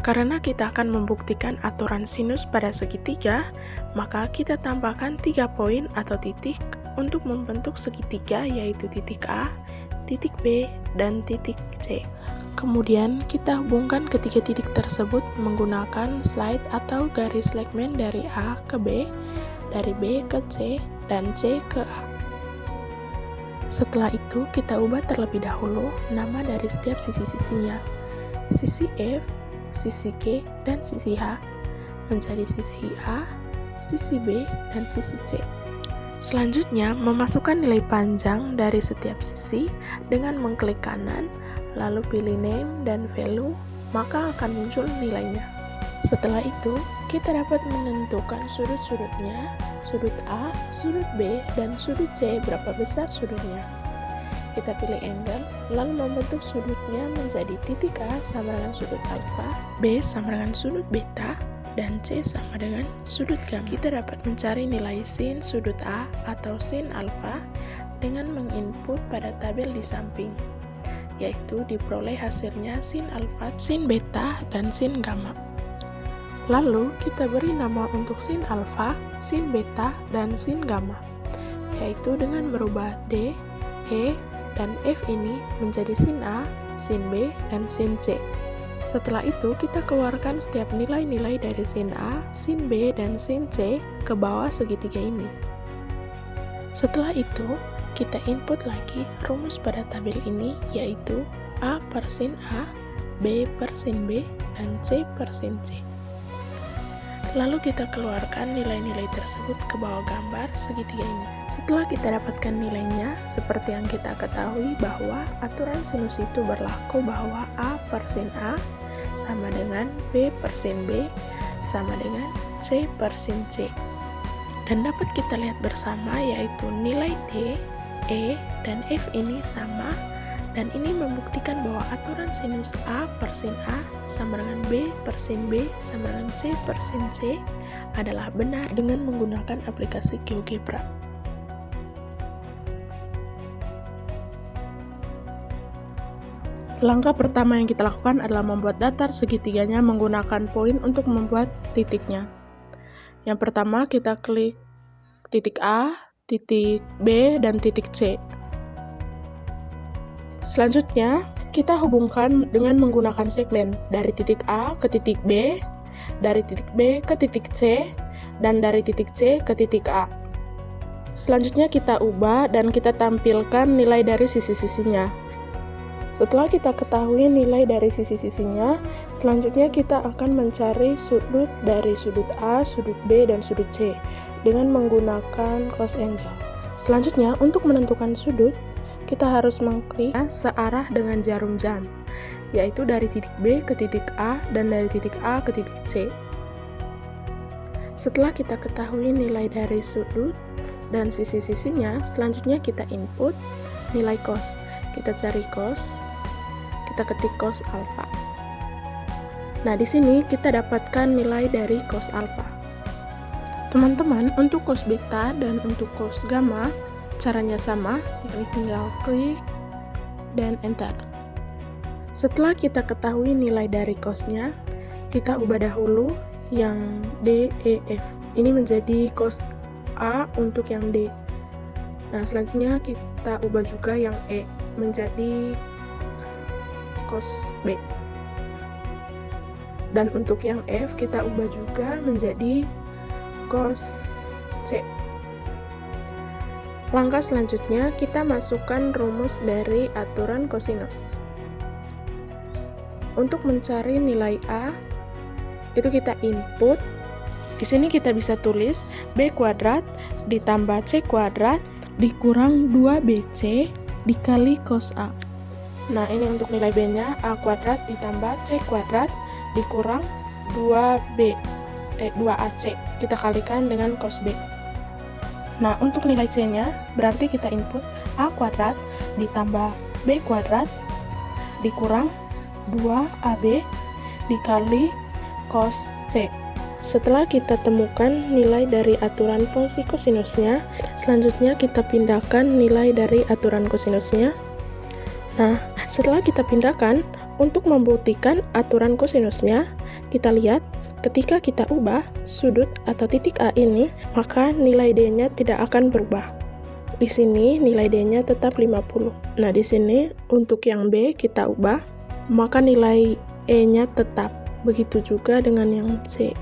Karena kita akan membuktikan aturan sinus pada segitiga, maka kita tambahkan 3 poin atau titik untuk membentuk segitiga, yaitu titik A, titik B, dan titik C. Kemudian kita hubungkan ketiga titik tersebut menggunakan slide atau garis segmen dari A ke B, dari B ke C, dan C ke A. Setelah itu kita ubah terlebih dahulu nama dari setiap sisi-sisinya. Sisi F, sisi G, dan sisi H menjadi sisi A, sisi B, dan sisi C. Selanjutnya, memasukkan nilai panjang dari setiap sisi dengan mengklik kanan, lalu pilih name dan value, maka akan muncul nilainya. Setelah itu, kita dapat menentukan sudut-sudutnya, sudut A, sudut B, dan sudut C berapa besar sudutnya. Kita pilih angle, lalu membentuk sudutnya menjadi titik A sama dengan sudut alfa, B sama dengan sudut beta, dan C sama dengan sudut gamma. Kita dapat mencari nilai sin sudut A atau sin alfa dengan menginput pada tabel di samping, yaitu diperoleh hasilnya sin alfa, sin beta, dan sin gamma. Lalu kita beri nama untuk sin alfa, sin beta, dan sin gamma, yaitu dengan merubah D, E, dan F ini menjadi sin A, sin B, dan sin C. Setelah itu, kita keluarkan setiap nilai-nilai dari sin A, sin B, dan sin C ke bawah segitiga ini. Setelah itu, kita input lagi rumus pada tabel ini, yaitu A per sin A, B per sin B, dan C per sin C. Lalu kita keluarkan nilai-nilai tersebut ke bawah gambar segitiga ini. Setelah kita dapatkan nilainya, seperti yang kita ketahui bahwa aturan sinus itu berlaku bahwa A per sin A sama dengan B per sin B sama dengan C per sin C. Dan dapat kita lihat bersama yaitu nilai D, E, dan F ini sama, dan ini membuktikan bahwa aturan sinus A per sin A sama dengan B per sin B sama dengan C per sin C adalah benar dengan menggunakan aplikasi GeoGebra. Langkah pertama yang kita lakukan adalah membuat datar segitiganya menggunakan poin untuk membuat titiknya. Yang pertama kita klik titik A, titik B, dan titik C. Selanjutnya, kita hubungkan dengan menggunakan segmen dari titik A ke titik B, dari titik B ke titik C, dan dari titik C ke titik A. Selanjutnya kita ubah dan kita tampilkan nilai dari sisi-sisinya. Setelah kita ketahui nilai dari sisi-sisinya, selanjutnya kita akan mencari sudut dari sudut A, sudut B, dan sudut C dengan menggunakan close angle. Selanjutnya, untuk menentukan sudut, kita harus mengklik searah dengan jarum jam, yaitu dari titik B ke titik A dan dari titik A ke titik C. Setelah kita ketahui nilai dari sudut dan sisi-sisinya, selanjutnya kita input nilai cos. Kita cari cos, kita ketik cos alfa. Nah, di sini kita dapatkan nilai dari cos alfa. Teman-teman, untuk cos beta dan untuk cos gamma caranya sama, yakni tinggal klik dan enter. Setelah kita ketahui nilai dari cosnya, kita ubah dahulu yang D, E, F. Ini menjadi cos A untuk yang D. Nah, selanjutnya kita ubah juga yang E menjadi cos B. Dan untuk yang F kita ubah juga menjadi cos C. Langkah selanjutnya, kita masukkan rumus dari aturan kosinus. Untuk mencari nilai A, itu kita input. Di sini kita bisa tulis B kuadrat ditambah C kuadrat dikurang 2BC dikali cos A. Nah, ini untuk nilai B-nya, A kuadrat ditambah C kuadrat dikurang 2AC. Kita kalikan dengan cos B. Nah, untuk nilai C-nya, berarti kita input A kuadrat ditambah B kuadrat dikurang 2AB dikali cos C. Setelah kita temukan nilai dari aturan fungsi kosinusnya, selanjutnya kita pindahkan nilai dari aturan kosinusnya. Nah, setelah kita pindahkan, untuk membuktikan aturan kosinusnya, kita lihat ketika kita ubah sudut atau titik A ini, maka nilai D-nya tidak akan berubah. Di sini nilai D-nya tetap 50. Nah, di sini untuk yang B kita ubah, maka nilai E-nya tetap. Begitu juga dengan yang C.